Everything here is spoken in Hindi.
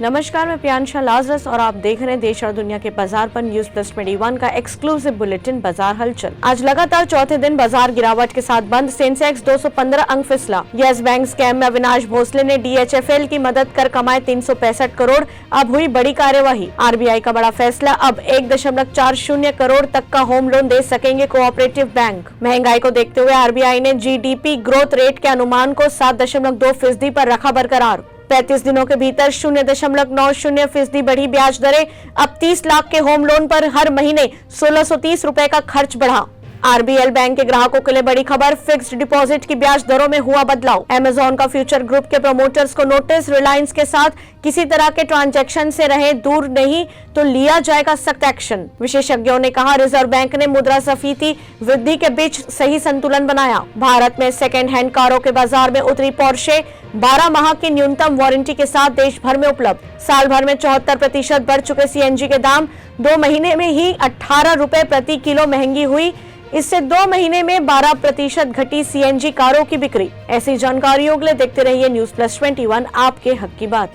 नमस्कार, मैं प्रियांशा लाजरस और आप देख रहे हैं देश और दुनिया के बाजार पर न्यूज प्लस 21 का एक्सक्लूसिव बुलेटिन बाजार हलचल। आज लगातार चौथे दिन बाजार गिरावट के साथ बंद। सेंसेक्स 215 अंक फिसला। यस बैंक स्कैम में अविनाश भोसले ने DHFL की मदद कर कमाए 365 करोड़। अब हुई बड़ी कार्यवाही। RBI का बड़ा फैसला, अब 1.40 करोड़ तक का होम लोन दे सकेंगे कोऑपरेटिव बैंक। महंगाई को देखते हुए RBI ने GDP ग्रोथ रेट के अनुमान को 7.2% पर रखा बरकरार। 35 दिनों के भीतर 0.90% बढ़ी ब्याज दरें। अब 30 लाख के होम लोन पर हर महीने 1630 रुपए का खर्च बढ़ा। RBL बैंक के ग्राहकों के लिए बड़ी खबर, फिक्स्ड डिपॉजिट की ब्याज दरों में हुआ बदलाव। Amazon का फ्यूचर ग्रुप के प्रमोटर्स को नोटिस, रिलायंस के साथ किसी तरह के ट्रांजैक्शन से रहे दूर, नहीं तो लिया जाएगा सख्त एक्शन। विशेषज्ञों ने कहा, रिजर्व बैंक ने मुद्रास्फीति वृद्धि के बीच सही संतुलन बनाया। भारत में सेकेंड हैंड कारों के बाजार में उतरी पोर्शे, 12 माह की न्यूनतम वारंटी के साथ देश भर में उपलब्ध। साल भर में 74% बढ़ चुके CNG के दाम। 2 महीने में ही 18 रुपए प्रति किलो महंगी हुई। इससे 2 महीने में 12% घटी CNG कारों की बिक्री। ऐसी जानकारियों के लिए देखते रहिए न्यूज प्लस 21, आपके हक की बात।